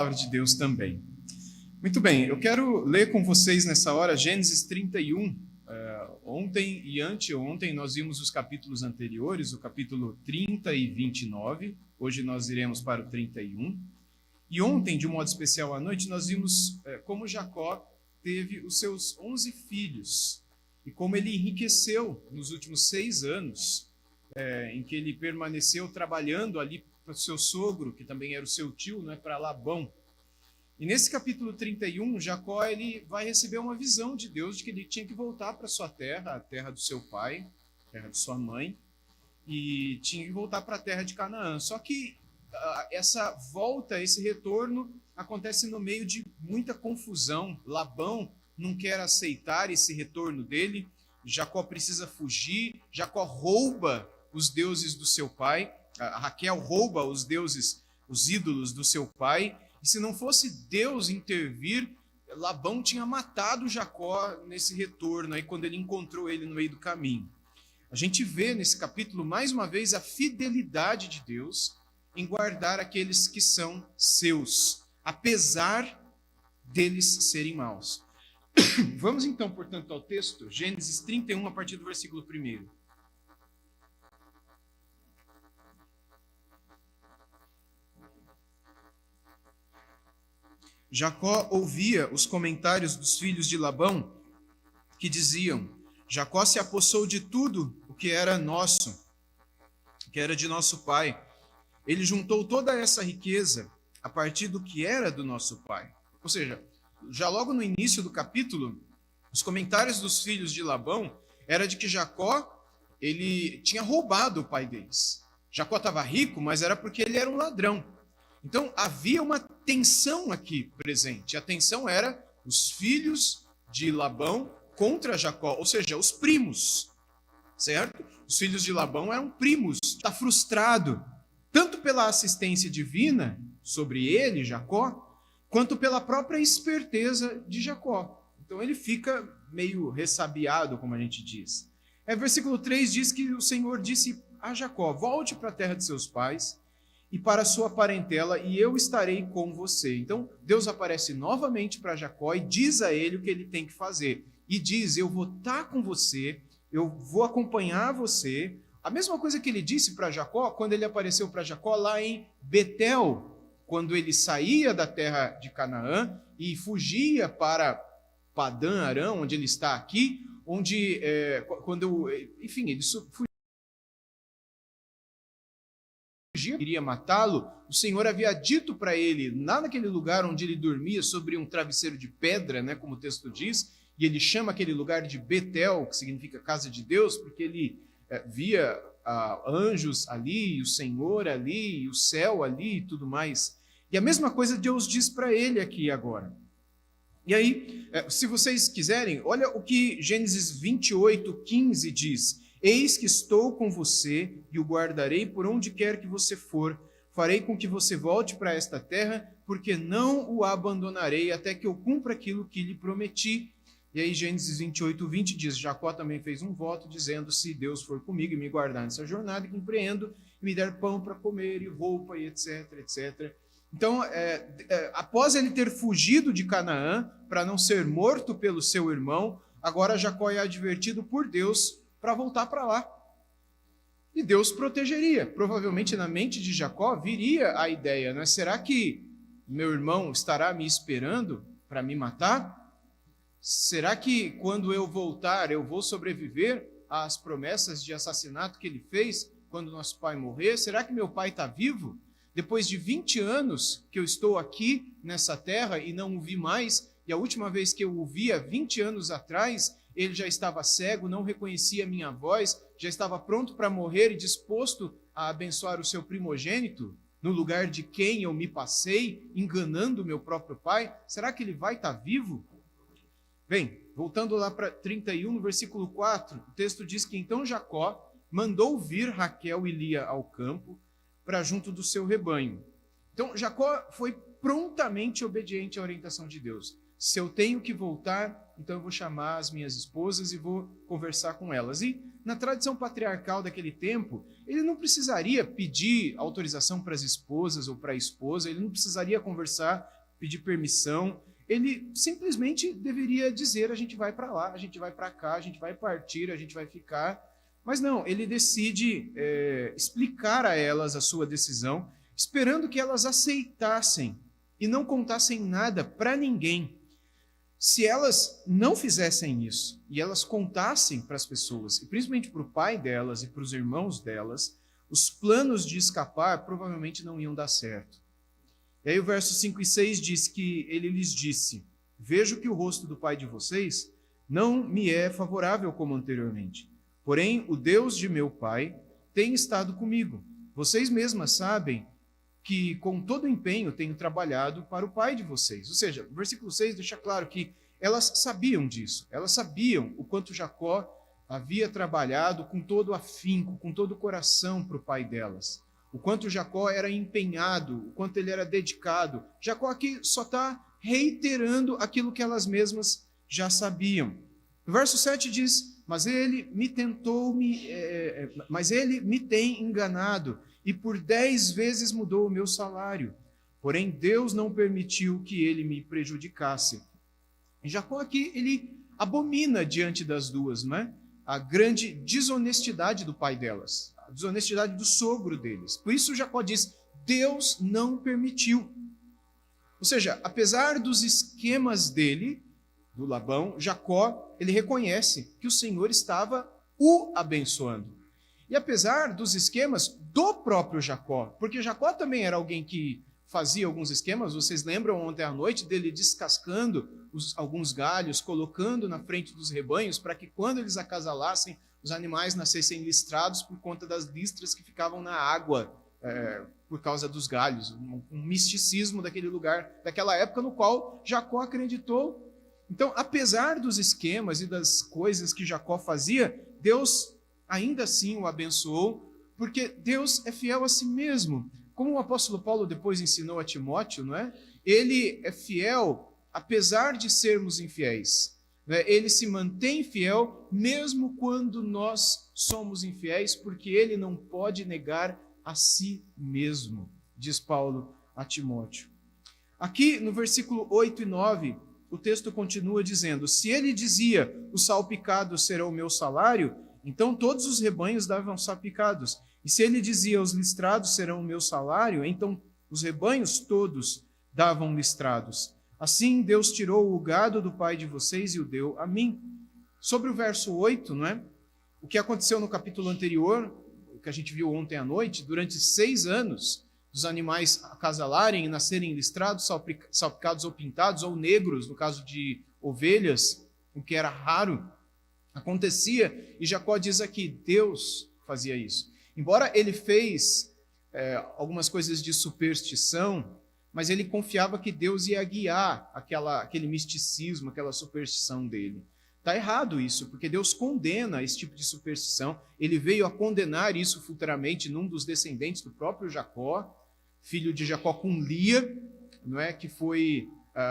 palavra de Deus também. Muito bem, eu quero ler com vocês nessa hora Gênesis 31. Ontem e anteontem nós vimos os capítulos anteriores, o capítulo 30 e 29. Hoje nós iremos para o 31. E ontem, de um modo especial à noite, nós vimos como Jacó teve os seus 11 filhos e como ele enriqueceu nos últimos 6 anos, em que ele permaneceu trabalhando ali para o seu sogro, que também era o seu tio, para Labão. E nesse capítulo 31, Jacó ele vai receber uma visão de Deus de que ele tinha que voltar para sua terra, a terra do seu pai, a terra de sua mãe, e tinha que voltar para a terra de Canaã. Só que essa volta, esse retorno, acontece no meio de muita confusão. Labão não quer aceitar esse retorno dele, Jacó precisa fugir, Jacó rouba os deuses do seu pai, a Raquel rouba os deuses, os ídolos do seu pai, e se não fosse Deus intervir, Labão tinha matado Jacó nesse retorno, aí quando ele encontrou ele no meio do caminho. A gente vê nesse capítulo, mais uma vez, a fidelidade de Deus em guardar aqueles que são seus, apesar deles serem maus. Vamos então, portanto, ao texto, Gênesis 31, a partir do versículo 1. Jacó ouvia os comentários dos filhos de Labão, que diziam: Jacó se apossou de tudo o que era nosso, que era de nosso pai. Ele juntou toda essa riqueza a partir do que era do nosso pai. Ou seja, já logo no início do capítulo, os comentários dos filhos de Labão era de que Jacó ele tinha roubado o pai deles. Jacó estava rico, mas era porque ele era um ladrão. Então havia uma tensão aqui presente. A tensão era os filhos de Labão contra Jacó, ou seja, os primos, certo? Os filhos de Labão eram primos. Está frustrado, tanto pela assistência divina sobre ele, Jacó, quanto pela própria esperteza de Jacó. Então ele fica meio ressabiado, como a gente diz. Versículo 3 diz que o Senhor disse a Jacó: volte para a terra de seus pais e para a sua parentela, e eu estarei com você. Então Deus aparece novamente para Jacó e diz a ele o que ele tem que fazer. E diz: eu vou estar com você, eu vou acompanhar você. A mesma coisa que ele disse para Jacó, quando ele apareceu para Jacó lá em Betel, quando ele saía da terra de Canaã e fugia para Padã Arã, onde ele está aqui, onde, enfim, ele fugia, queria matá-lo. O Senhor havia dito para ele, lá naquele lugar onde ele dormia, sobre um travesseiro de pedra, como o texto diz, e ele chama aquele lugar de Betel, que significa casa de Deus, porque ele via anjos ali, e o Senhor ali, e o céu ali e tudo mais. E a mesma coisa Deus diz para ele aqui agora. E aí, se vocês quiserem, olha o que Gênesis 28, 15 diz: eis que estou com você e o guardarei por onde quer que você for. Farei com que você volte para esta terra, porque não o abandonarei até que eu cumpra aquilo que lhe prometi. E aí Gênesis 28, 20 diz: Jacó também fez um voto, dizendo: se Deus for comigo e me guardar nessa jornada, e compreendo, e me der pão para comer, e roupa, e etc, etc. Então, após ele ter fugido de Canaã, para não ser morto pelo seu irmão, agora Jacó é advertido por Deus para voltar para lá. E Deus protegeria. Provavelmente na mente de Jacó viria a ideia, será que meu irmão estará me esperando para me matar? Será que quando eu voltar eu vou sobreviver às promessas de assassinato que ele fez quando nosso pai morrer? Será que meu pai está vivo? Depois de 20 anos que eu estou aqui nessa terra e não o vi mais, e a última vez que eu o vi, há 20 anos atrás, ele já estava cego, não reconhecia a minha voz, já estava pronto para morrer e disposto a abençoar o seu primogênito, no lugar de quem eu me passei, enganando o meu próprio pai. Será que ele vai estar vivo? Bem, voltando lá para 31, no versículo 4, o texto diz que então Jacó mandou vir Raquel e Lia ao campo para junto do seu rebanho. Então Jacó foi prontamente obediente à orientação de Deus. Se eu tenho que voltar, então eu vou chamar as minhas esposas e vou conversar com elas. E na tradição patriarcal daquele tempo, ele não precisaria pedir autorização para as esposas ou para a esposa, ele não precisaria conversar, pedir permissão, ele simplesmente deveria dizer: a gente vai para lá, a gente vai para cá, a gente vai partir, a gente vai ficar. Mas não, ele decide explicar a elas a sua decisão, esperando que elas aceitassem e não contassem nada para ninguém. Se elas não fizessem isso e elas contassem para as pessoas, e principalmente para o pai delas e para os irmãos delas, os planos de escapar provavelmente não iam dar certo. E aí o verso 5 e 6 diz que ele lhes disse: vejo que o rosto do pai de vocês não me é favorável como anteriormente. Porém, o Deus de meu pai tem estado comigo. Vocês mesmas sabem que com todo empenho tenho trabalhado para o pai de vocês. Ou seja, o versículo 6 deixa claro que elas sabiam disso. Elas sabiam o quanto Jacó havia trabalhado com todo afinco, com todo o coração para o pai delas. O quanto Jacó era empenhado, o quanto ele era dedicado. Jacó aqui só está reiterando aquilo que elas mesmas já sabiam. O verso 7 diz: mas ele me tem enganado, e por 10 vezes mudou o meu salário. Porém, Deus não permitiu que ele me prejudicasse. E Jacó aqui, ele abomina diante das duas, não é? A grande desonestidade do pai delas, a desonestidade do sogro deles. Por isso Jacó diz: Deus não permitiu. Ou seja, apesar dos esquemas dele, do Labão, Jacó, ele reconhece que o Senhor estava o abençoando. E apesar dos esquemas do próprio Jacó, porque Jacó também era alguém que fazia alguns esquemas, vocês lembram ontem à noite dele descascando alguns galhos, colocando na frente dos rebanhos, para que quando eles acasalassem, os animais nascessem listrados por conta das listras que ficavam na água, por causa dos galhos. Um misticismo daquele lugar, daquela época, no qual Jacó acreditou. Então, apesar dos esquemas e das coisas que Jacó fazia, Deus ainda assim o abençoou, porque Deus é fiel a si mesmo. Como o apóstolo Paulo depois ensinou a Timóteo, não é? Ele é fiel apesar de sermos infiéis. Não é? Ele se mantém fiel mesmo quando nós somos infiéis, porque ele não pode negar a si mesmo, diz Paulo a Timóteo. Aqui no versículo 8 e 9, o texto continua dizendo: se ele dizia, os salpicados serão o meu salário, então todos os rebanhos davam salpicados. E se ele dizia, os listrados serão o meu salário, então os rebanhos todos davam listrados. Assim Deus tirou o gado do pai de vocês e o deu a mim. Sobre o verso 8, não é? O que aconteceu no capítulo anterior, o que a gente viu ontem à noite, durante 6 anos, os animais acasalarem e nascerem listrados, salpicados ou pintados, ou negros, no caso de ovelhas, o que era raro, acontecia, e Jacó diz aqui, Deus fazia isso. Embora ele fez algumas coisas de superstição, mas ele confiava que Deus ia guiar aquele misticismo, aquela superstição dele. Está errado isso, porque Deus condena esse tipo de superstição. Ele veio a condenar isso futuramente num dos descendentes do próprio Jacó, filho de Jacó com Lia, não é? Que foi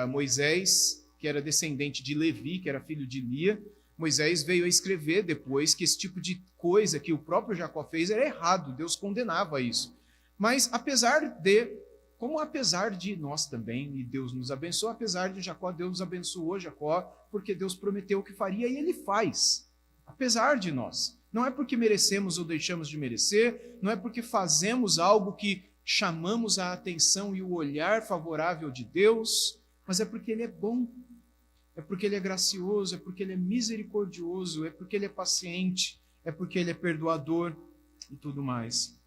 Moisés, que era descendente de Levi, que era filho de Lia. Moisés veio a escrever depois que esse tipo de coisa que o próprio Jacó fez era errado, Deus condenava isso. Mas apesar de nós também, e Deus nos abençoou, apesar de Jacó, Deus abençoou Jacó, porque Deus prometeu que faria e ele faz, apesar de nós. Não é porque merecemos ou deixamos de merecer, não é porque fazemos algo que chamamos a atenção e o olhar favorável de Deus, mas é porque ele é bom. É porque ele é gracioso, é porque ele é misericordioso, é porque ele é paciente, é porque ele é perdoador e tudo mais.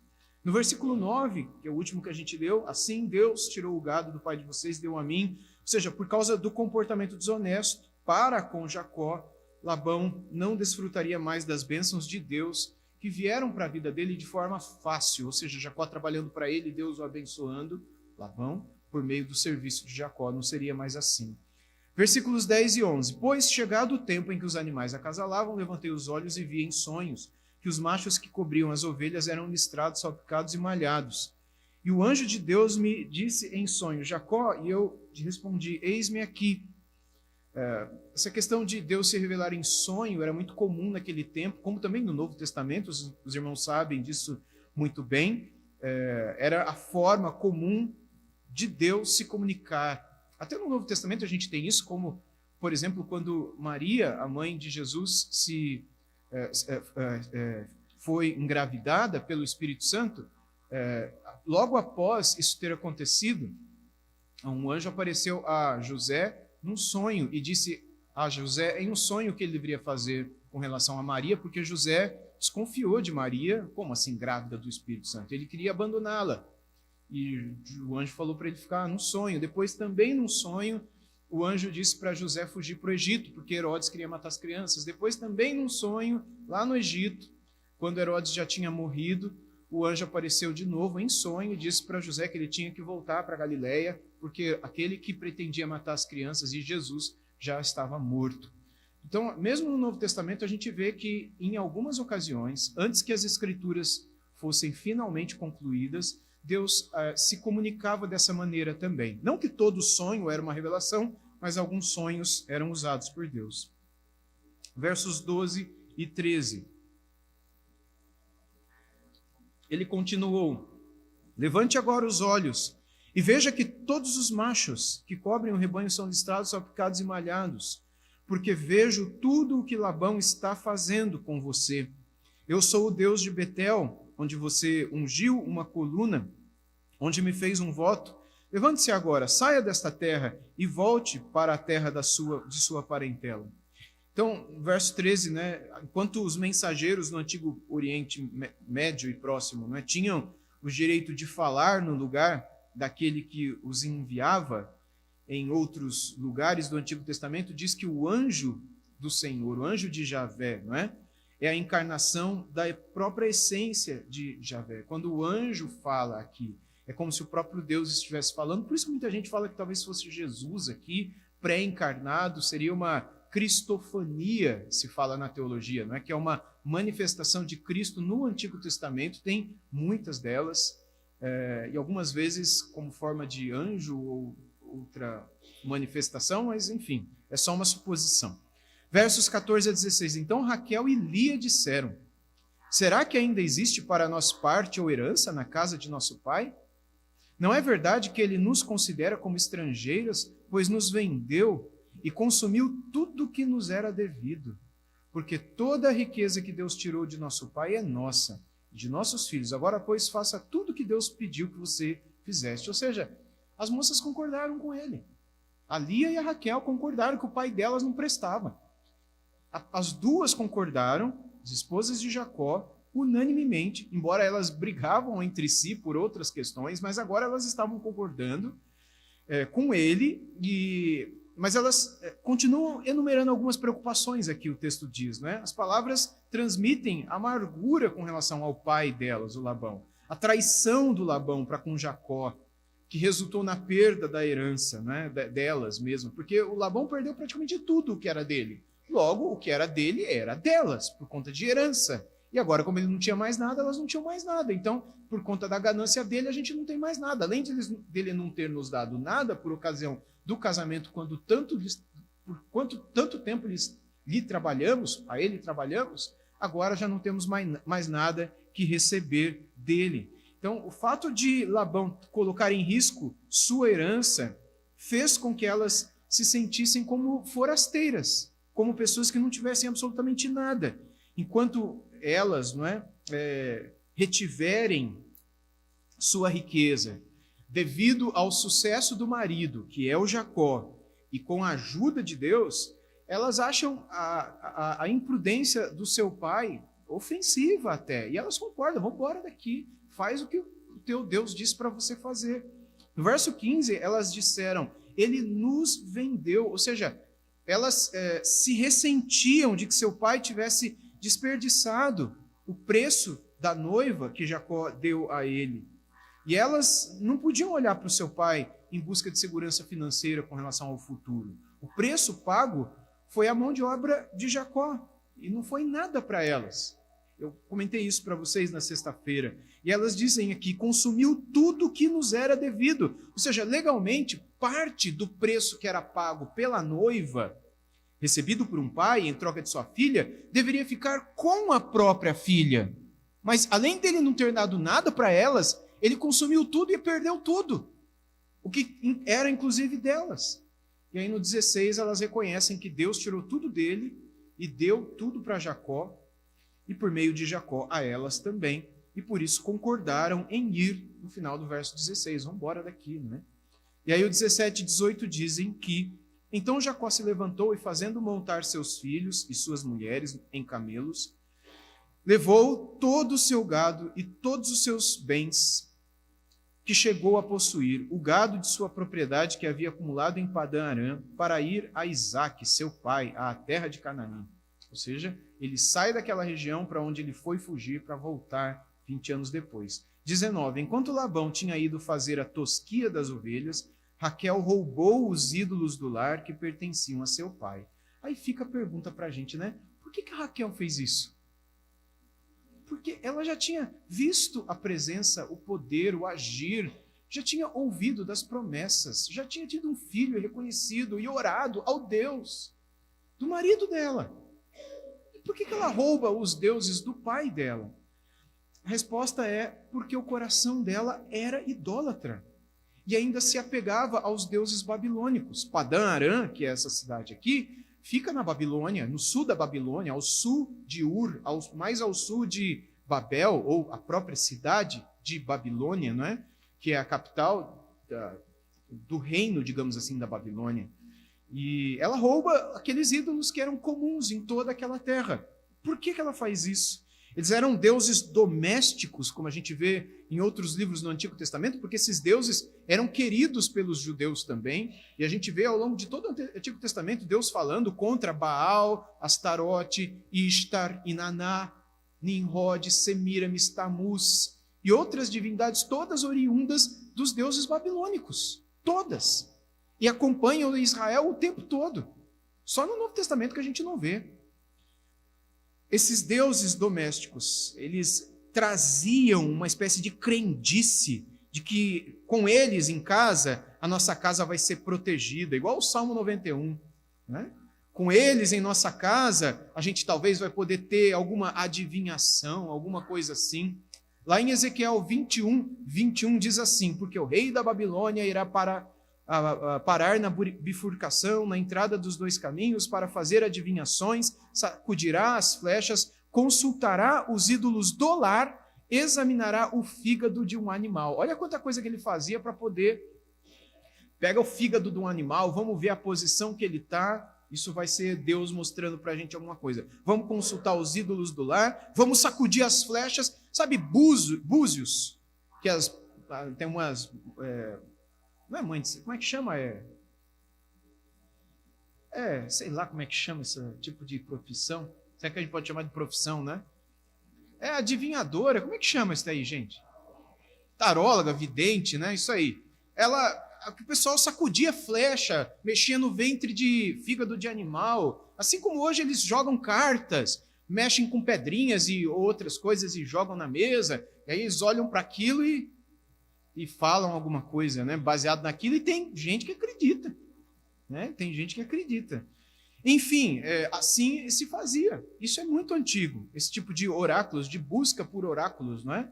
No versículo 9, que é o último que a gente leu, assim Deus tirou o gado do pai de vocês e deu a mim. Ou seja, por causa do comportamento desonesto para com Jacó, Labão não desfrutaria mais das bênçãos de Deus que vieram para a vida dele de forma fácil. Ou seja, Jacó trabalhando para ele, Deus o abençoando, Labão, por meio do serviço de Jacó. Não seria mais assim. Versículos 10 e 11. Pois, chegado o tempo em que os animais acasalavam, levantei os olhos e vi em sonhos que os machos que cobriam as ovelhas eram listrados, salpicados e malhados. E o anjo de Deus me disse em sonho, Jacó, e eu respondi, eis-me aqui. Essa questão de Deus se revelar em sonho era muito comum naquele tempo, como também no Novo Testamento, os irmãos sabem disso muito bem. Era a forma comum de Deus se comunicar. Até no Novo Testamento a gente tem isso, como, por exemplo, quando Maria, a mãe de Jesus, foi engravidada pelo Espírito Santo. Logo após isso ter acontecido, um anjo apareceu a José num sonho e disse a José em um sonho que ele deveria fazer com relação a Maria, porque José desconfiou de Maria, como assim grávida do Espírito Santo? Ele queria abandoná-la. E o anjo falou para ele ficar num sonho. Depois, também num sonho, o anjo disse para José fugir para o Egito, porque Herodes queria matar as crianças. Depois, também num sonho, lá no Egito, quando Herodes já tinha morrido, o anjo apareceu de novo em sonho e disse para José que ele tinha que voltar para Galiléia, porque aquele que pretendia matar as crianças e Jesus já estava morto. Então, mesmo no Novo Testamento, a gente vê que, em algumas ocasiões, antes que as Escrituras fossem finalmente concluídas, Deus se comunicava dessa maneira também. Não que todo sonho era uma revelação, mas alguns sonhos eram usados por Deus. Versos 12 e 13. Ele continuou: levante agora os olhos e veja que todos os machos que cobrem o rebanho são listrados, salpicados e malhados, porque vejo tudo o que Labão está fazendo com você. Eu sou o Deus de Betel, onde você ungiu uma coluna, onde me fez um voto. Levante-se agora, saia desta terra e volte para a terra de sua parentela. Então, verso 13, né? Enquanto os mensageiros no Antigo Oriente Médio e Próximo, né, tinham o direito de falar no lugar daquele que os enviava, em outros lugares do Antigo Testamento, diz que o anjo do Senhor, o anjo de Javé, não é? É a encarnação da própria essência de Javé. Quando o anjo fala aqui, é como se o próprio Deus estivesse falando. Por isso muita gente fala que talvez fosse Jesus aqui, pré-encarnado, seria uma cristofania, se fala na teologia, não é? Que é uma manifestação de Cristo no Antigo Testamento, tem muitas delas, e algumas vezes como forma de anjo ou outra manifestação, mas enfim, é só uma suposição. Versos 14 a 16. Então Raquel e Lia disseram: será que ainda existe para nós parte ou herança na casa de nosso pai? Não é verdade que ele nos considera como estrangeiras, pois nos vendeu e consumiu tudo o que nos era devido? Porque toda a riqueza que Deus tirou de nosso pai é nossa, de nossos filhos. Agora, pois, faça tudo o que Deus pediu que você fizesse. Ou seja, as moças concordaram com ele. A Lia e a Raquel concordaram que o pai delas não prestava. As duas concordaram, as esposas de Jacó, unanimemente, embora elas brigavam entre si por outras questões, mas agora elas estavam concordando com ele, mas elas continuam enumerando algumas preocupações aqui, o texto diz, né? As palavras transmitem amargura com relação ao pai delas, o Labão. A traição do Labão para com Jacó, que resultou na perda da herança, né, delas mesmo, porque o Labão perdeu praticamente tudo o que era dele. Logo, o que era dele era delas, por conta de herança. E agora, como ele não tinha mais nada, elas não tinham mais nada. Então, por conta da ganância dele, a gente não tem mais nada. Além dele não ter nos dado nada por ocasião do casamento, por quanto tanto tempo lhe trabalhamos, a ele trabalhamos, agora já não temos mais nada que receber dele. Então, o fato de Labão colocar em risco sua herança fez com que elas se sentissem como forasteiras, como pessoas que não tivessem absolutamente nada. Enquanto elas retiverem sua riqueza devido ao sucesso do marido, que é o Jacó, e com a ajuda de Deus, elas acham a imprudência do seu pai ofensiva até. E elas concordam: vamos embora daqui, faz o que o teu Deus disse para você fazer. No verso 15, elas disseram: ele nos vendeu. Ou seja, elas se ressentiam de que seu pai tivesse desperdiçado o preço da noiva que Jacó deu a ele. E elas não podiam olhar para o seu pai em busca de segurança financeira com relação ao futuro. O preço pago foi a mão de obra de Jacó, e não foi nada para elas. Eu comentei isso para vocês na sexta-feira. E elas dizem aqui, consumiu tudo que nos era devido. Ou seja, legalmente, parte do preço que era pago pela noiva, recebido por um pai em troca de sua filha, deveria ficar com a própria filha. Mas além dele não ter dado nada para elas, ele consumiu tudo e perdeu tudo. O que era inclusive delas. E aí no 16 elas reconhecem que Deus tirou tudo dele e deu tudo para Jacó, e por meio de Jacó a elas também, e por isso concordaram em ir, no final do verso 16, vamos embora daqui, né? E aí o 17 e 18 dizem que, então Jacó se levantou e fazendo montar seus filhos e suas mulheres em camelos, levou todo o seu gado e todos os seus bens que chegou a possuir, o gado de sua propriedade que havia acumulado em Padã-Arã, para ir a Isaque, seu pai, à terra de Canaã. Ou seja, ele sai daquela região para onde ele foi fugir para voltar 20 anos depois. 19. Enquanto Labão tinha ido fazer a tosquia das ovelhas, Raquel roubou os ídolos do lar que pertenciam a seu pai. Aí fica a pergunta para a gente, né? Por que a Raquel fez isso? Porque ela já tinha visto a presença, o poder, o agir, já tinha ouvido das promessas, já tinha tido um filho reconhecido e orado ao Deus do marido dela. Por que ela rouba os deuses do pai dela? A resposta é porque o coração dela era idólatra e ainda se apegava aos deuses babilônicos. Padã-Arã, que é essa cidade aqui, fica na Babilônia, no sul da Babilônia, ao sul de Ur, mais ao sul de Babel, ou a própria cidade de Babilônia, não é? Que é a capital do reino, digamos assim, da Babilônia. E ela rouba aqueles ídolos que eram comuns em toda aquela terra. Por que ela faz isso? Eles eram deuses domésticos, como a gente vê em outros livros do Antigo Testamento, porque esses deuses eram queridos pelos judeus também. E a gente vê ao longo de todo o Antigo Testamento Deus falando contra Baal, Astarote, Ishtar, Inaná, Nimrod, Semiramis, Tamuz e outras divindades, todas oriundas dos deuses babilônicos. Todas. E acompanham Israel o tempo todo. Só no Novo Testamento que a gente não vê. Esses deuses domésticos, eles traziam uma espécie de crendice de que com eles em casa, a nossa casa vai ser protegida, igual o Salmo 91, né? Com eles em nossa casa, a gente talvez vai poder ter alguma adivinhação, alguma coisa assim. Lá em Ezequiel 21 diz assim, porque o rei da Babilônia irá parar na bifurcação, na entrada dos dois caminhos, para fazer adivinhações, sacudirá as flechas, consultará os ídolos do lar, examinará o fígado de um animal. Olha quanta coisa que ele fazia para poder... Pega o fígado de um animal, vamos ver a posição que ele está, isso vai ser Deus mostrando para a gente alguma coisa. Vamos consultar os ídolos do lar, vamos sacudir as flechas, sabe, búzios, que tem umas... não é mãe, como é que chama? Sei lá como é que chama esse tipo de profissão. Será que a gente pode chamar de profissão, né? É adivinhadora, como é que chama isso daí, gente? Taróloga, vidente, né? Isso aí. O pessoal sacudia flecha, mexia no ventre de fígado de animal. Assim como hoje eles jogam cartas, mexem com pedrinhas e outras coisas e jogam na mesa. E aí eles olham para aquilo e falam alguma coisa, né, baseado naquilo, e tem gente que acredita, né? Tem gente que acredita. Enfim, assim se fazia. Isso é muito antigo, esse tipo de oráculos, de busca por oráculos, não é?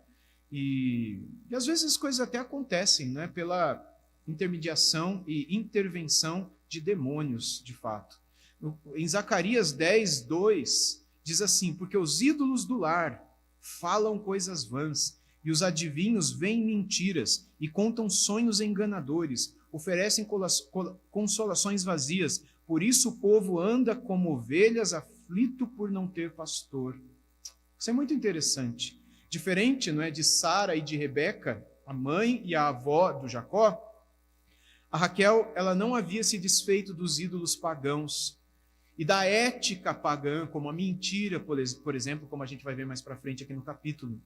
E às vezes as coisas até acontecem, né, pela intermediação e intervenção de demônios, de fato. Em Zacarias 10:2 diz assim, porque os ídolos do lar falam coisas vãs, e os adivinhos veem mentiras e contam sonhos enganadores, oferecem consolações vazias. Por isso o povo anda como ovelhas, aflito por não ter pastor. Isso é muito interessante. Diferente, não é, de Sara e de Rebeca, a mãe e a avó do Jacó, a Raquel, ela não havia se desfeito dos ídolos pagãos e da ética pagã, como a mentira, por exemplo, como a gente vai ver mais para frente aqui no capítulo.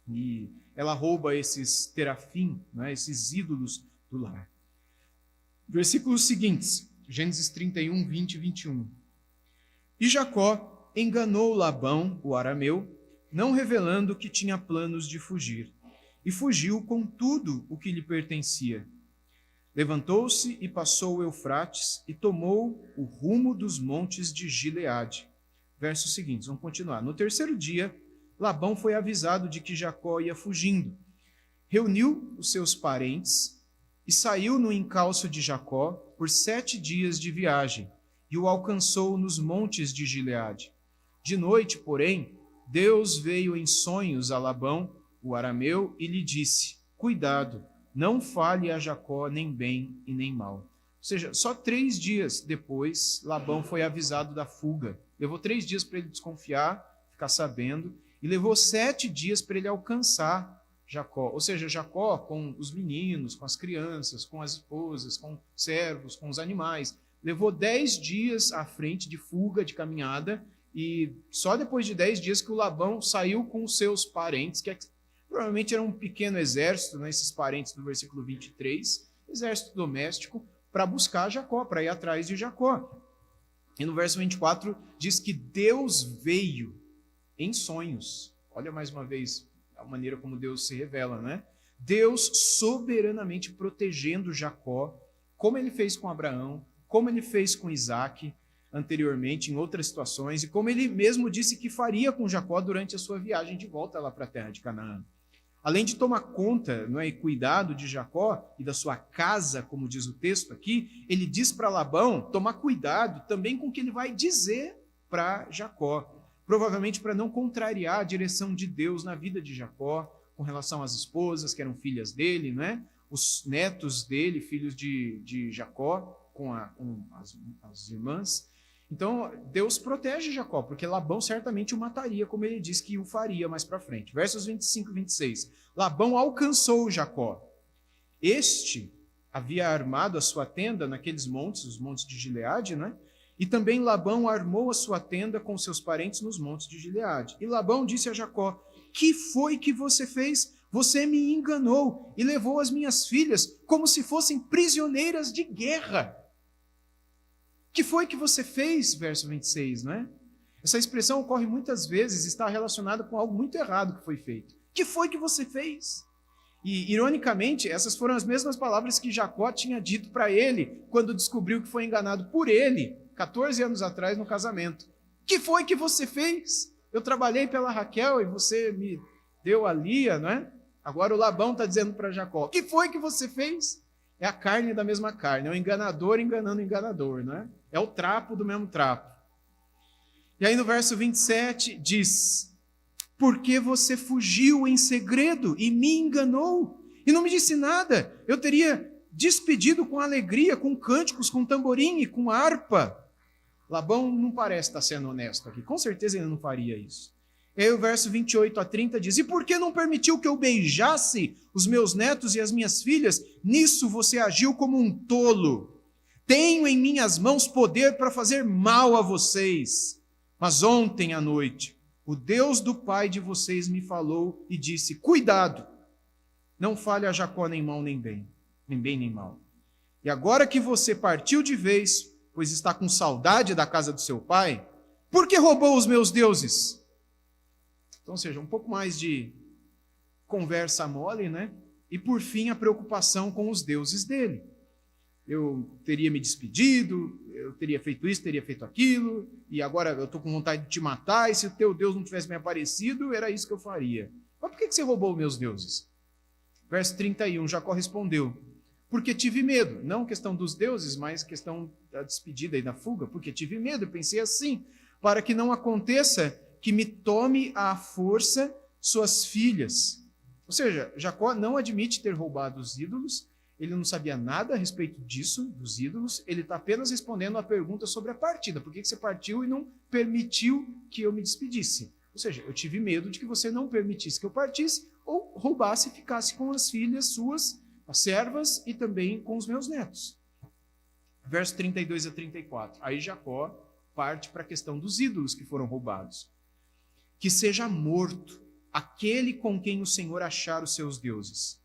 E ela rouba esses terafim, né, esses ídolos do lar. Versículos seguintes, Gênesis 31, 20 e 21. E Jacó enganou Labão, o arameu, não revelando que tinha planos de fugir, e fugiu com tudo o que lhe pertencia. Levantou-se e passou o Eufrates e tomou o rumo dos montes de Gileade. Versos seguintes, vamos continuar. No terceiro dia, Labão foi avisado de que Jacó ia fugindo. Reuniu os seus parentes e saiu no encalço de Jacó por 7 dias de viagem e o alcançou nos montes de Gileade. De noite, porém, Deus veio em sonhos a Labão, o arameu, e lhe disse: cuidado, não fale a Jacó nem bem e nem mal. Ou seja, só 3 dias depois, Labão foi avisado da fuga. Levou 3 dias para ele desconfiar, ficar sabendo, e levou 7 dias para ele alcançar Jacó. Ou seja, Jacó com os meninos, com as crianças, com as esposas, com servos, com os animais. Levou 10 dias à frente de fuga, de caminhada, e só depois de 10 dias que o Labão saiu com os seus parentes, que provavelmente era um pequeno exército, né, esses parentes do versículo 23, exército doméstico, para buscar Jacó, para ir atrás de Jacó. E no verso 24 diz que Deus veio em sonhos. Olha mais uma vez a maneira como Deus se revela, né? Deus soberanamente protegendo Jacó, como ele fez com Abraão, como ele fez com Isaac anteriormente, em outras situações, e como ele mesmo disse que faria com Jacó durante a sua viagem de volta lá para a terra de Canaã. Além de tomar conta, não é, e cuidado de Jacó e da sua casa, como diz o texto aqui, ele diz para Labão tomar cuidado também com o que ele vai dizer para Jacó. Provavelmente para não contrariar a direção de Deus na vida de Jacó, com relação às esposas, que eram filhas dele, né? Os netos dele, filhos de Jacó, com as irmãs. Então, Deus protege Jacó, porque Labão certamente o mataria, como ele diz que o faria mais para frente. Versos 25 e 26. Labão alcançou Jacó. Este havia armado a sua tenda naqueles montes, os montes de Gileade, né? E também Labão armou a sua tenda com seus parentes nos montes de Gileade. E Labão disse a Jacó: que foi que você fez? Você me enganou e levou as minhas filhas como se fossem prisioneiras de guerra. Que foi que você fez? Verso 26, não é? Essa expressão ocorre muitas vezes, está relacionada com algo muito errado que foi feito. Que foi que você fez? E, ironicamente, essas foram as mesmas palavras que Jacó tinha dito para ele quando descobriu que foi enganado por ele, 14 anos atrás, no casamento. Que foi que você fez? Eu trabalhei pela Raquel e você me deu a Lia, não é? Agora o Labão está dizendo para Jacó: que foi que você fez? É a carne da mesma carne, é o enganador enganando o enganador, não é? É o trapo do mesmo trapo. E aí no verso 27 diz: porque você fugiu em segredo e me enganou, e não me disse nada, eu teria despedido com alegria, com cânticos, com tamborim e com harpa. Labão não parece estar sendo honesto aqui, com certeza ele não faria isso. E aí o verso 28 a 30 diz: e por que não permitiu que eu beijasse os meus netos e as minhas filhas? Nisso você agiu como um tolo. Tenho em minhas mãos poder para fazer mal a vocês. Mas ontem à noite, o Deus do pai de vocês me falou e disse: cuidado, não fale a Jacó nem mal nem bem nem mal. E agora que você partiu de vez, pois está com saudade da casa do seu pai, por que roubou os meus deuses? Então, ou seja, um pouco mais de conversa mole, né? E por fim, a preocupação com os deuses dele. Eu teria me despedido, eu teria feito isso, teria feito aquilo, e agora eu estou com vontade de te matar, e se o teu Deus não tivesse me aparecido, era isso que eu faria. Mas por que você roubou meus deuses? Verso 31, Jacó respondeu: porque tive medo. Não questão dos deuses, mas questão da despedida e da fuga. Porque tive medo, eu pensei assim: para que não aconteça que me tome à força suas filhas. Ou seja, Jacó não admite ter roubado os ídolos, ele não sabia nada a respeito disso, dos ídolos, ele está apenas respondendo a pergunta sobre a partida. Por que você partiu e não permitiu que eu me despedisse? Ou seja, eu tive medo de que você não permitisse que eu partisse ou roubasse e ficasse com as filhas suas, as servas, e também com os meus netos. Verso 32 a 34. Aí Jacó parte para a questão dos ídolos que foram roubados. Que seja morto aquele com quem o Senhor achar os seus deuses.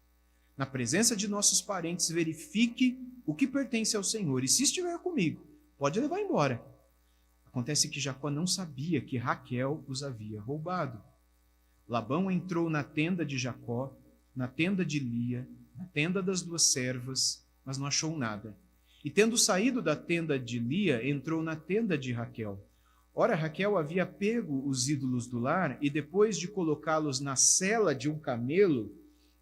Na presença de nossos parentes, verifique o que pertence ao Senhor, e se estiver comigo, pode levar embora. Acontece que Jacó não sabia que Raquel os havia roubado. Labão entrou na tenda de Jacó, na tenda de Lia, na tenda das duas servas, mas não achou nada. E tendo saído da tenda de Lia, entrou na tenda de Raquel. Ora, Raquel havia pego os ídolos do lar e depois de colocá-los na sela de um camelo,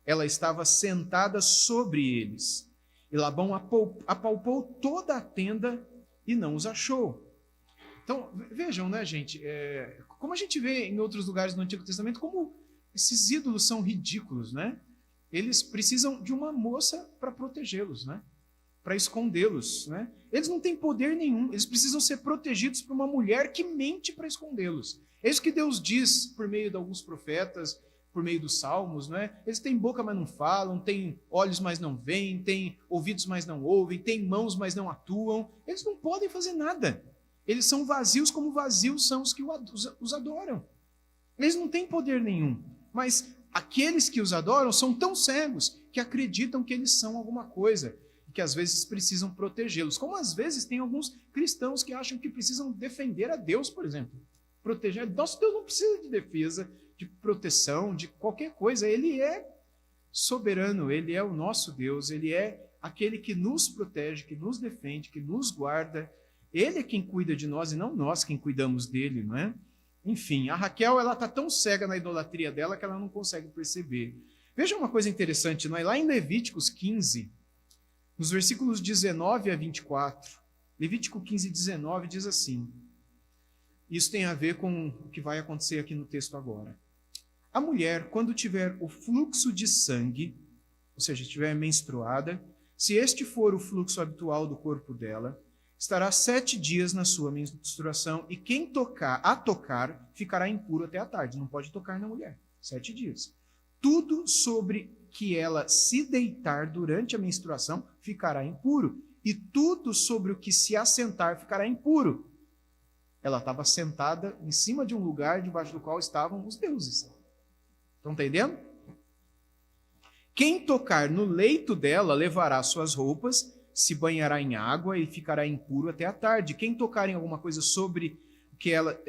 ela estava sentada sobre eles. E Labão apalpou toda a tenda e não os achou. Então, vejam, né, gente, como a gente vê em outros lugares do Antigo Testamento, como esses ídolos são ridículos, né? Eles precisam de uma moça para protegê-los, né? Para escondê-los, né? Eles não têm poder nenhum, eles precisam ser protegidos por uma mulher que mente para escondê-los. É isso que Deus diz por meio de alguns profetas, por meio dos salmos, né? Eles têm boca, mas não falam, têm olhos, mas não veem, têm ouvidos, mas não ouvem, têm mãos, mas não atuam. Eles não podem fazer nada. Eles são vazios como vazios são os que os adoram. Eles não têm poder nenhum, mas aqueles que os adoram são tão cegos que acreditam que eles são alguma coisa, e que às vezes precisam protegê-los. Como às vezes tem alguns cristãos que acham que precisam defender a Deus, por exemplo. Proteger. Nosso Deus não precisa de defesa, de proteção, de qualquer coisa. Ele é soberano, ele é o nosso Deus, ele é aquele que nos protege, que nos defende, que nos guarda. Ele é quem cuida de nós e não nós quem cuidamos dele, não é? Enfim, a Raquel, ela está tão cega na idolatria dela que ela não consegue perceber. Veja uma coisa interessante, não é? Lá em Levíticos 15, nos versículos 19 a 24, Levítico 15, 19 diz assim, isso tem a ver com o que vai acontecer aqui no texto agora. A mulher, quando tiver o fluxo de sangue, ou seja, estiver menstruada, se este for o fluxo habitual do corpo dela, estará 7 dias na sua menstruação, e quem tocar ficará impuro até a tarde. Não pode tocar na mulher. 7 dias. Tudo sobre que ela se deitar durante a menstruação ficará impuro, e tudo sobre o que se assentar ficará impuro. Ela estava sentada em cima de um lugar debaixo do qual estavam os deuses. Estão entendendo? Quem tocar no leito dela levará suas roupas, se banhará em água e ficará impuro até a tarde. Quem tocar em alguma coisa sobre que ela,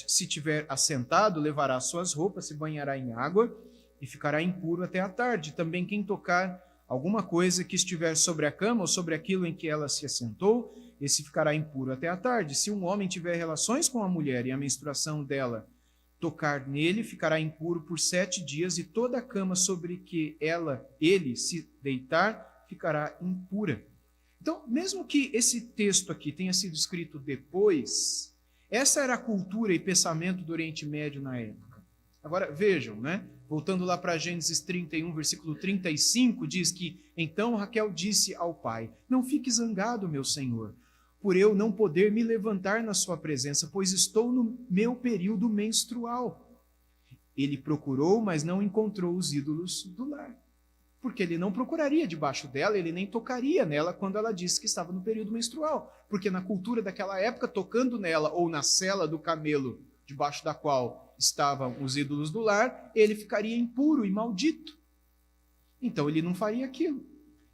se tiver assentado, levará suas roupas, se banhará em água e ficará impuro até a tarde. Também quem tocar alguma coisa que estiver sobre a cama ou sobre aquilo em que ela se assentou, esse ficará impuro até a tarde. Se um homem tiver relações com a mulher e a menstruação dela tocar nele, ficará impuro por 7 dias, e toda a cama sobre que ele se deitar ficará impura. Então, mesmo que esse texto aqui tenha sido escrito depois, essa era a cultura e pensamento do Oriente Médio na época. Agora, vejam, né? Voltando lá para Gênesis 31, versículo 35, diz que, então Raquel disse ao pai, não fique zangado, meu senhor, por eu não poder me levantar na sua presença, pois estou no meu período menstrual. Ele procurou, mas não encontrou os ídolos do lar. Porque ele não procuraria debaixo dela, ele nem tocaria nela quando ela disse que estava no período menstrual. Porque na cultura daquela época, tocando nela ou na sela do camelo, debaixo da qual estavam os ídolos do lar, ele ficaria impuro e maldito. Então ele não faria aquilo.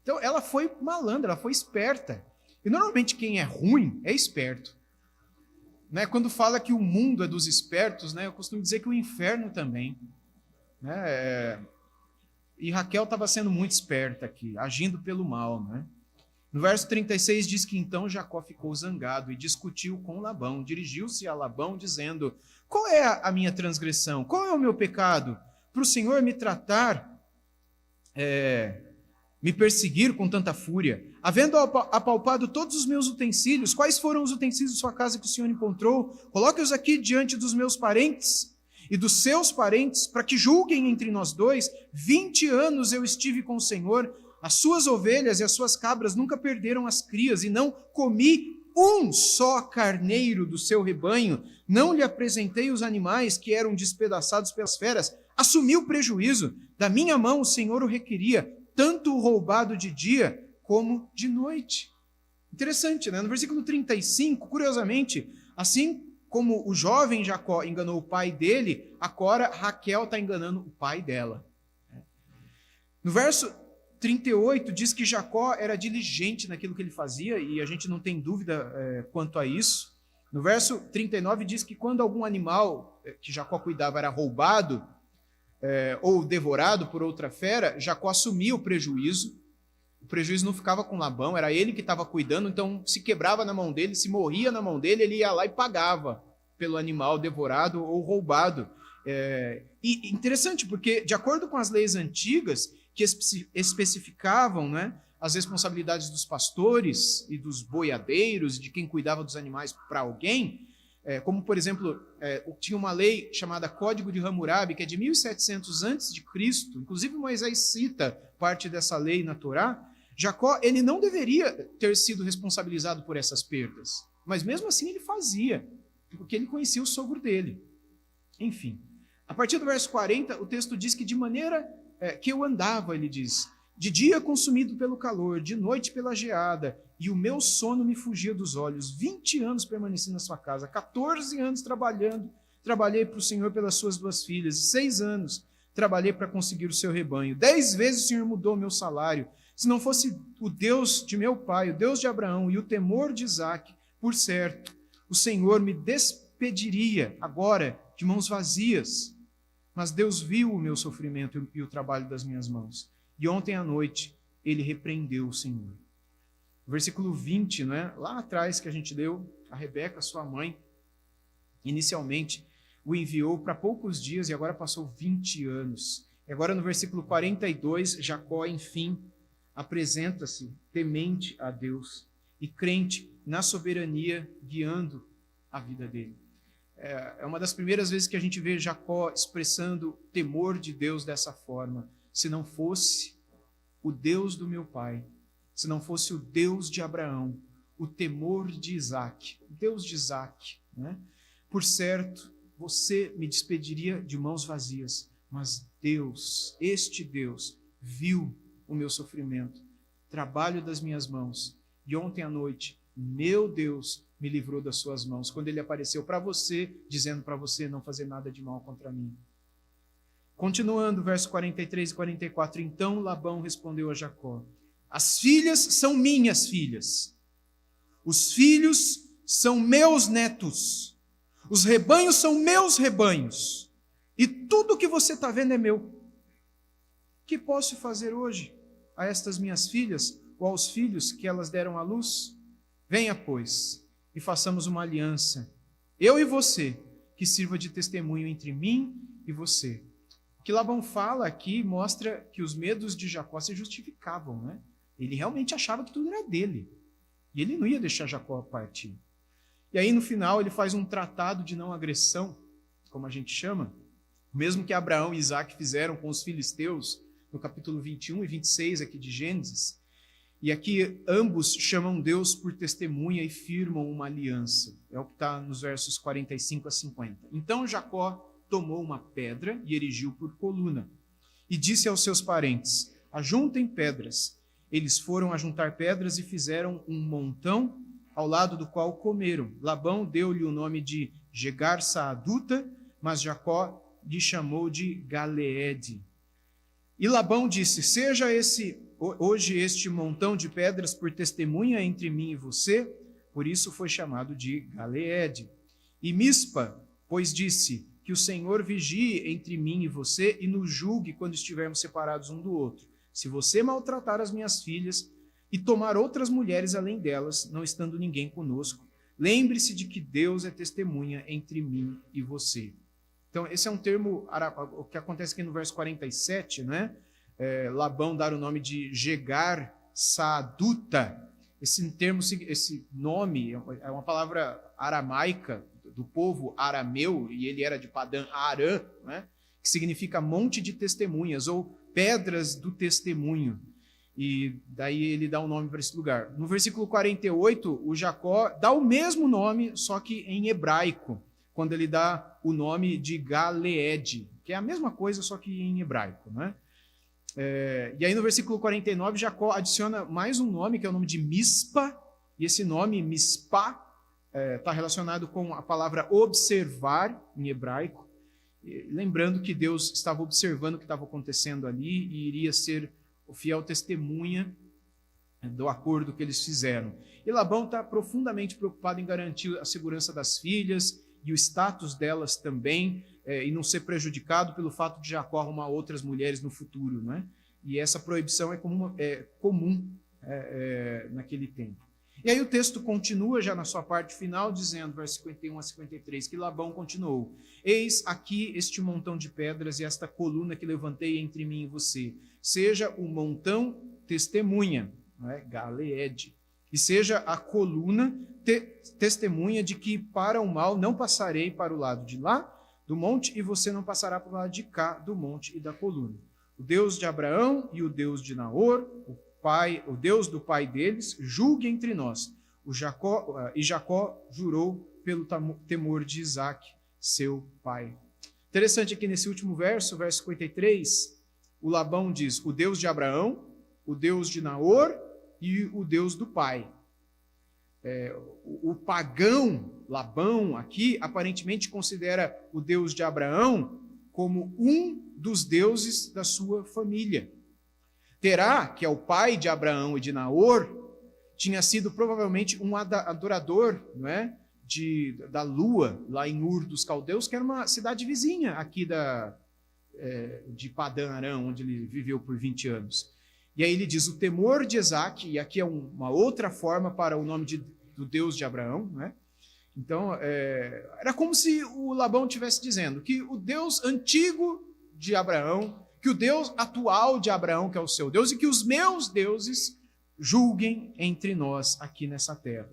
Então ela foi malandra, ela foi esperta. E normalmente quem é ruim é esperto. Né? Quando fala que o mundo é dos espertos, né? Eu costumo dizer que o inferno também. Né? E Raquel estava sendo muito esperta aqui, agindo pelo mal, né? No verso 36 diz que então Jacó ficou zangado e discutiu com Labão. Dirigiu-se a Labão dizendo, qual é a minha transgressão? Qual é o meu pecado? Para o Senhor me tratar, me perseguir com tanta fúria. Havendo apalpado todos os meus utensílios, quais foram os utensílios de sua casa que o Senhor encontrou? Coloque-os aqui diante dos meus parentes e dos seus parentes, para que julguem entre nós dois. 20 anos eu estive com o Senhor, as suas ovelhas e as suas cabras nunca perderam as crias, e não comi um só carneiro do seu rebanho, não lhe apresentei os animais que eram despedaçados pelas feras. Assumi o prejuízo, da minha mão o Senhor o requeria, tanto o roubado de dia como de noite. Interessante, né? No versículo 35, curiosamente, assim como o jovem Jacó enganou o pai dele, agora Raquel está enganando o pai dela. No verso 38 diz que Jacó era diligente naquilo que ele fazia, e a gente não tem dúvida quanto a isso. No verso 39 diz que quando algum animal que Jacó cuidava era roubado, ou devorado por outra fera, Jacó assumia o prejuízo não ficava com Labão, era ele que estava cuidando, então se quebrava na mão dele, se morria na mão dele, ele ia lá e pagava pelo animal devorado ou roubado. E interessante, porque de acordo com as leis antigas, que especificavam, né, as responsabilidades dos pastores e dos boiadeiros, de quem cuidava dos animais para alguém, como, por exemplo, tinha uma lei chamada Código de Hammurabi, que é de 1700 a.C., inclusive Moisés cita parte dessa lei na Torá. Jacó, ele não deveria ter sido responsabilizado por essas perdas, mas mesmo assim ele fazia, porque ele conhecia o sogro dele. Enfim, a partir do verso 40, o texto diz que de maneira que eu andava, ele diz, de dia consumido pelo calor, de noite pela geada, e o meu sono me fugia dos olhos. 20 anos permaneci na sua casa, 14 anos trabalhei para o Senhor pelas suas 2 filhas, 6 anos trabalhei para conseguir o seu rebanho. 10 vezes o Senhor mudou o meu salário. Se não fosse o Deus de meu pai, o Deus de Abraão e o temor de Isaque, por certo, o Senhor me despediria agora de mãos vazias. Mas Deus viu o meu sofrimento e o trabalho das minhas mãos. E ontem à noite, ele repreendeu o Senhor. O versículo 20, né, lá atrás que a gente leu, a Rebeca, sua mãe, inicialmente o enviou para poucos dias e agora passou 20 anos. E agora no versículo 42, Jacó, enfim, apresenta-se temente a Deus e crente na soberania guiando a vida dele. É uma das primeiras vezes que a gente vê Jacó expressando temor de Deus dessa forma. Se não fosse o Deus do meu pai, se não fosse o Deus de Abraão, o temor de Isaque, o Deus de Isaque, né? Por certo, você me despediria de mãos vazias, mas Deus, este Deus, viu o meu sofrimento, trabalho das minhas mãos, e ontem à noite, meu Deus me livrou das suas mãos, quando ele apareceu para você, dizendo para você não fazer nada de mal contra mim. Continuando, verso 43 e 44, então Labão respondeu a Jacó, as filhas são minhas filhas, os filhos são meus netos, os rebanhos são meus rebanhos, e tudo que você está vendo é meu. Que posso fazer hoje a estas minhas filhas ou aos filhos que elas deram à luz? Venha, pois, e façamos uma aliança, eu e você, que sirva de testemunho entre mim e você. O que Labão fala aqui mostra que os medos de Jacó se justificavam, né? Ele realmente achava que tudo era dele. E ele não ia deixar Jacó partir. E aí, no final, ele faz um tratado de não agressão, como a gente chama, mesmo que Abraão e Isaque fizeram com os filisteus, no capítulo 21 e 26 aqui de Gênesis. E aqui ambos chamam Deus por testemunha e firmam uma aliança. É o que está nos versos 45 a 50. Então Jacó tomou uma pedra e erigiu por coluna. E disse aos seus parentes, ajuntem pedras. Eles foram ajuntar pedras e fizeram um montão, ao lado do qual comeram. Labão deu-lhe o nome de Jegar-Saaduta, mas Jacó lhe chamou de Galeede. E Labão disse, seja hoje este montão de pedras por testemunha entre mim e você, por isso foi chamado de Galeede. E Mispa, pois disse, que o Senhor vigie entre mim e você e nos julgue quando estivermos separados um do outro. Se você maltratar as minhas filhas e tomar outras mulheres além delas, não estando ninguém conosco, lembre-se de que Deus é testemunha entre mim e você. Então, esse é um termo, o que acontece aqui no verso 47, né? Labão dar o nome de Jegar-Saaduta. Esse nome é uma palavra aramaica do povo arameu, e ele era de Padã Arã, né? Que significa monte de testemunhas, ou pedras do testemunho. E daí ele dá um nome para esse lugar. No versículo 48, o Jacó dá o mesmo nome, só que em hebraico, quando ele dá o nome de Galeede, que é a mesma coisa, só que em hebraico, né? E aí no versículo 49, Jacó adiciona mais um nome, que é o nome de Mispa, e esse nome, Mispa, está relacionado com a palavra observar, em hebraico, lembrando que Deus estava observando o que estava acontecendo ali e iria ser o fiel testemunha do acordo que eles fizeram. E Labão está profundamente preocupado em garantir a segurança das filhas e o status delas também, e não ser prejudicado pelo fato de Jacó arrumar outras mulheres no futuro, né? E essa proibição é comum naquele tempo. E aí o texto continua já na sua parte final, dizendo, versos 51 a 53, que Labão continuou: eis aqui este montão de pedras e esta coluna que levantei entre mim e você. Seja o montão testemunha, Galeed, e seja a coluna testemunha de que para o mal não passarei para o lado de lá do monte, e você não passará para o lado de cá do monte e da coluna. O Deus de Abraão e o Deus de Naor, o Deus do pai deles, julgue entre nós. Jacó jurou pelo temor de Isaque, seu pai. Interessante aqui nesse último verso, verso 53, o Labão diz: o Deus de Abraão, o Deus de Naor e o Deus do pai. O pagão Labão aqui aparentemente considera o Deus de Abraão como um dos deuses da sua família. Terá, que é o pai de Abraão e de Naor, tinha sido provavelmente um adorador, não é, da lua, lá em Ur dos Caldeus, que era uma cidade vizinha aqui de Padã Arã, onde ele viveu por 20 anos. E aí ele diz: o temor de Isaque, e aqui é uma outra forma para o nome do Deus de Abraão, não é? Então, era como se o Labão estivesse dizendo que o Deus antigo de Abraão, que o Deus atual de Abraão, que é o seu Deus, e que os meus deuses julguem entre nós aqui nessa terra.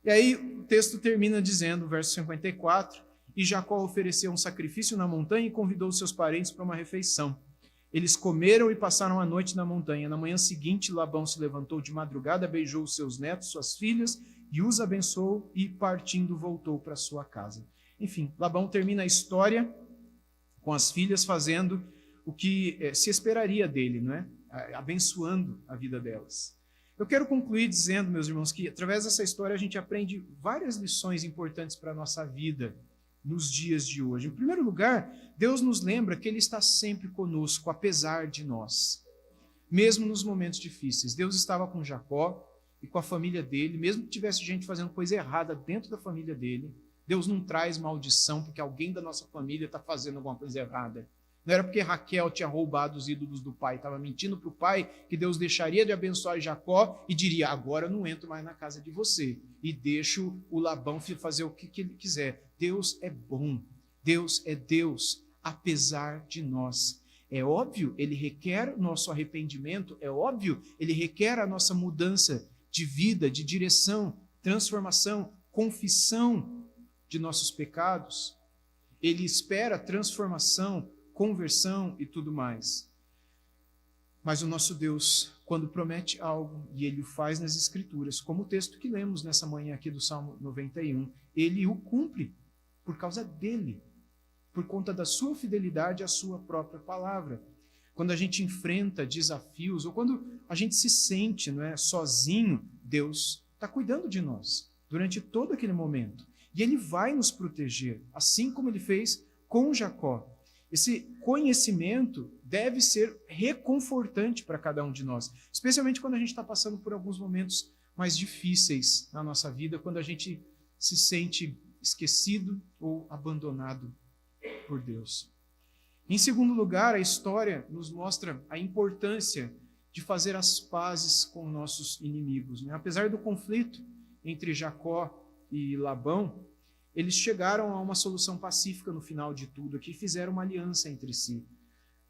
E aí o texto termina dizendo, verso 54, e Jacó ofereceu um sacrifício na montanha e convidou seus parentes para uma refeição. Eles comeram e passaram a noite na montanha. Na manhã seguinte, Labão se levantou de madrugada, beijou seus netos, suas filhas, e os abençoou, e partindo voltou para sua casa. Enfim, Labão termina a história com as filhas fazendo o que se esperaria dele, não é? Abençoando a vida delas. Eu quero concluir dizendo, meus irmãos, que através dessa história a gente aprende várias lições importantes para a nossa vida nos dias de hoje. Em primeiro lugar, Deus nos lembra que Ele está sempre conosco, apesar de nós. Mesmo nos momentos difíceis. Deus estava com Jacó e com a família dele, mesmo que tivesse gente fazendo coisa errada dentro da família dele. Deus não traz maldição porque alguém da nossa família está fazendo alguma coisa errada. Não era porque Raquel tinha roubado os ídolos do pai, estava mentindo para o pai que Deus deixaria de abençoar Jacó e diria: agora eu não entro mais na casa de você e deixo o Labão fazer o que ele quiser. Deus é bom, Deus é Deus, apesar de nós. É óbvio, Ele requer nosso arrependimento, é óbvio, Ele requer a nossa mudança de vida, de direção, transformação, confissão de nossos pecados. Ele espera transformação, conversão e tudo mais. Mas o nosso Deus, quando promete algo, e Ele o faz nas Escrituras, como o texto que lemos nessa manhã aqui do Salmo 91, Ele o cumpre por causa dele, por conta da sua fidelidade à sua própria palavra. Quando a gente enfrenta desafios, ou quando a gente se sente, não é, sozinho, Deus está cuidando de nós durante todo aquele momento. E Ele vai nos proteger, assim como Ele fez com Jacó. Esse conhecimento deve ser reconfortante para cada um de nós, especialmente quando a gente está passando por alguns momentos mais difíceis na nossa vida, quando a gente se sente esquecido ou abandonado por Deus. Em segundo lugar, a história nos mostra a importância de fazer as pazes com nossos inimigos, né? Apesar do conflito entre Jacó e Labão, eles chegaram a uma solução pacífica no final de tudo, aqui fizeram uma aliança entre si.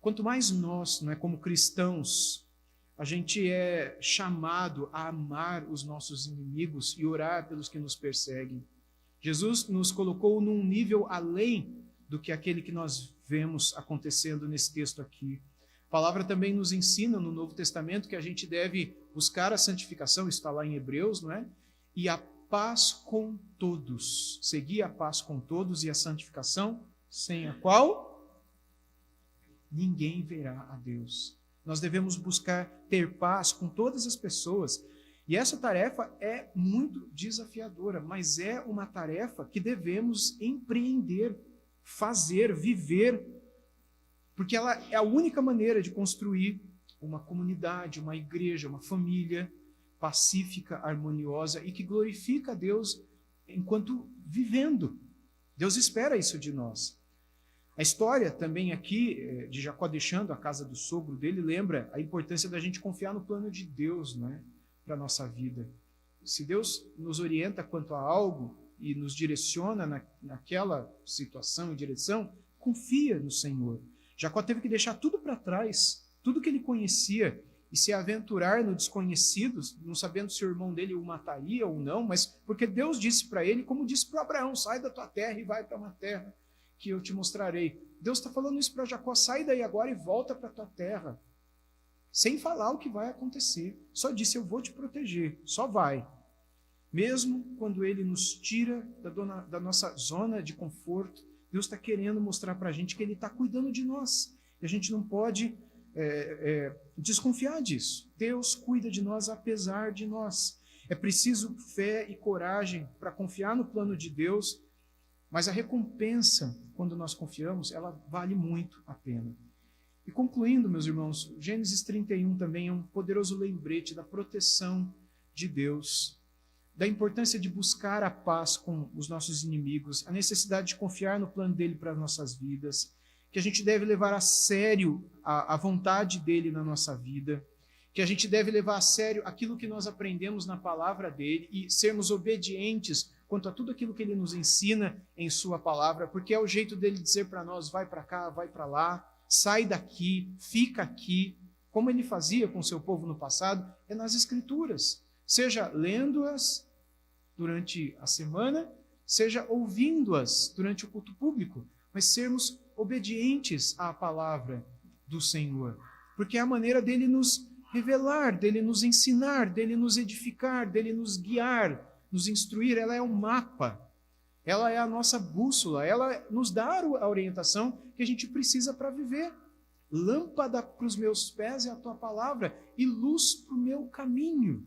Quanto mais nós, não é, como cristãos, a gente é chamado a amar os nossos inimigos e orar pelos que nos perseguem. Jesus nos colocou num nível além do que aquele que nós vemos acontecendo nesse texto aqui. A palavra também nos ensina no Novo Testamento que a gente deve buscar a santificação, isso está lá em Hebreus, não é? E a paz com todos, seguir a paz com todos e a santificação, sem a qual ninguém verá a Deus. Nós devemos buscar ter paz com todas as pessoas, e essa tarefa é muito desafiadora, mas é uma tarefa que devemos empreender, fazer, viver, porque ela é a única maneira de construir uma comunidade, uma igreja, uma família pacífica, harmoniosa e que glorifica a Deus enquanto vivendo Deus espera isso de nós. A história também aqui de Jacó deixando a casa do sogro dele lembra a importância da gente confiar no plano de Deus, né, para a nossa vida. Se Deus nos orienta quanto a algo e nos direciona naquela situação e direção, confia no Senhor. Jacó teve que deixar tudo para trás, tudo que ele conhecia, e se aventurar no desconhecido, não sabendo se o irmão dele o mataria ou não, mas porque Deus disse para ele, como disse para Abraão, sai da tua terra e vai para uma terra que eu te mostrarei. Deus está falando isso para Jacó, sai daí agora e volta para a tua terra, sem falar o que vai acontecer. Só disse, eu vou te proteger, só vai. Mesmo quando ele nos tira da nossa zona de conforto, Deus está querendo mostrar para a gente que ele está cuidando de nós. E a gente não pode desconfiar disso. Deus cuida de nós apesar de nós. É preciso fé e coragem para confiar no plano de Deus, mas a recompensa, quando nós confiamos, ela vale muito a pena. E concluindo, meus irmãos, Gênesis 31 também é um poderoso lembrete da proteção de Deus, da importância de buscar a paz com os nossos inimigos, a necessidade de confiar no plano dele para as nossas vidas, que a gente deve levar a sério a vontade dele na nossa vida, que a gente deve levar a sério aquilo que nós aprendemos na palavra dele e sermos obedientes quanto a tudo aquilo que ele nos ensina em sua palavra, porque é o jeito dele dizer para nós, vai para cá, vai para lá, sai daqui, fica aqui, como ele fazia com o seu povo no passado, é nas Escrituras, seja lendo-as durante a semana, seja ouvindo-as durante o culto público, mas sermos obedientes à palavra do Senhor, porque é a maneira dele nos revelar, dele nos ensinar, dele nos edificar, dele nos guiar, nos instruir. Ela é um mapa, ela é a nossa bússola, ela nos dá a orientação que a gente precisa para viver. Lâmpada para os meus pés é a tua palavra e luz para o meu caminho.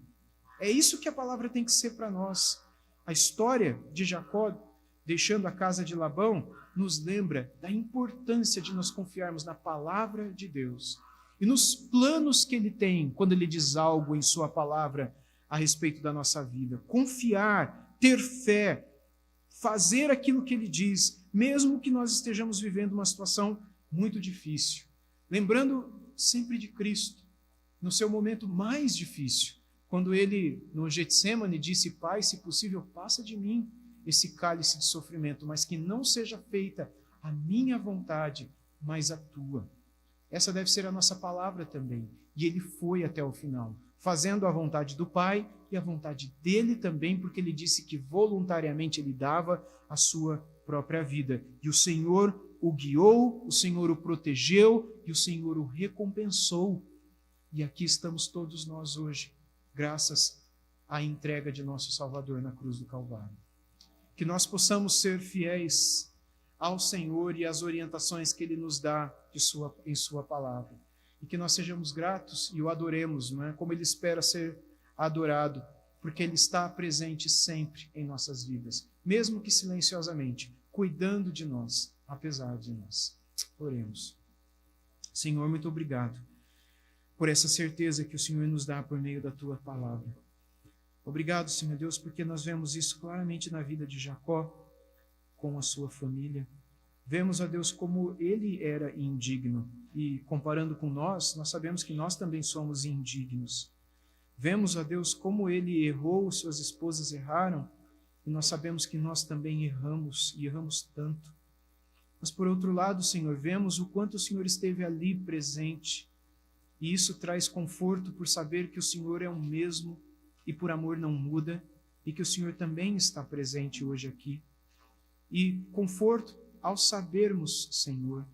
É isso que a palavra tem que ser para nós. A história de Jacó deixando a casa de Labão nos lembra da importância de nós confiarmos na palavra de Deus e nos planos que ele tem quando ele diz algo em sua palavra a respeito da nossa vida. Confiar, ter fé, fazer aquilo que ele diz, mesmo que nós estejamos vivendo uma situação muito difícil. Lembrando sempre de Cristo, no seu momento mais difícil, quando ele, no Getsêmani, disse, Pai, se possível, passa de mim esse cálice de sofrimento, mas que não seja feita a minha vontade, mas a tua. Essa deve ser a nossa palavra também. E ele foi até o final, fazendo a vontade do Pai e a vontade dele também, porque ele disse que voluntariamente ele dava a sua própria vida. E o Senhor o guiou, o Senhor o protegeu e o Senhor o recompensou. E aqui estamos todos nós hoje, graças à entrega de nosso Salvador na cruz do Calvário. Que nós possamos ser fiéis ao Senhor e às orientações que Ele nos dá em sua palavra. E que nós sejamos gratos e o adoremos, não é? Como Ele espera ser adorado, porque Ele está presente sempre em nossas vidas, mesmo que silenciosamente, cuidando de nós, apesar de nós. Oremos. Senhor, muito obrigado por essa certeza que o Senhor nos dá por meio da Tua palavra. Obrigado, Senhor Deus, porque nós vemos isso claramente na vida de Jacó, com a sua família. Vemos, ó Deus, como ele era indigno. E comparando com nós sabemos que nós também somos indignos. Vemos, ó Deus, como ele errou, suas esposas erraram, e nós sabemos que nós também erramos, e erramos tanto. Mas, por outro lado, Senhor, vemos o quanto o Senhor esteve ali presente, e isso traz conforto por saber que o Senhor é o mesmo, e por amor não muda, e que o Senhor também está presente hoje aqui. E conforto ao sabermos, Senhor,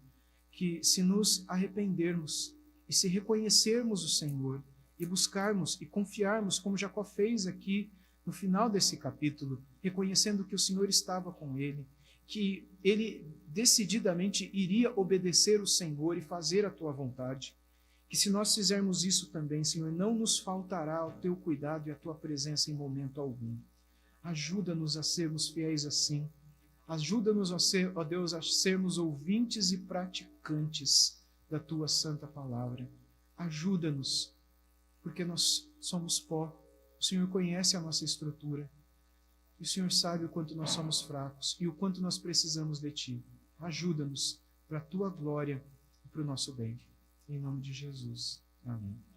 que se nos arrependermos e se reconhecermos o Senhor e buscarmos e confiarmos, como Jacó fez aqui no final desse capítulo, reconhecendo que o Senhor estava com ele, que ele decididamente iria obedecer o Senhor e fazer a tua vontade, que se nós fizermos isso também, Senhor, não nos faltará o teu cuidado e a tua presença em momento algum. Ajuda-nos a sermos fiéis assim. Ajuda-nos, ó Deus, a sermos ouvintes e praticantes da tua santa palavra. Ajuda-nos, porque nós somos pó. O Senhor conhece a nossa estrutura. E o Senhor sabe o quanto nós somos fracos e o quanto nós precisamos de Ti. Ajuda-nos para a Tua glória e para o nosso bem. Em nome de Jesus. Amém.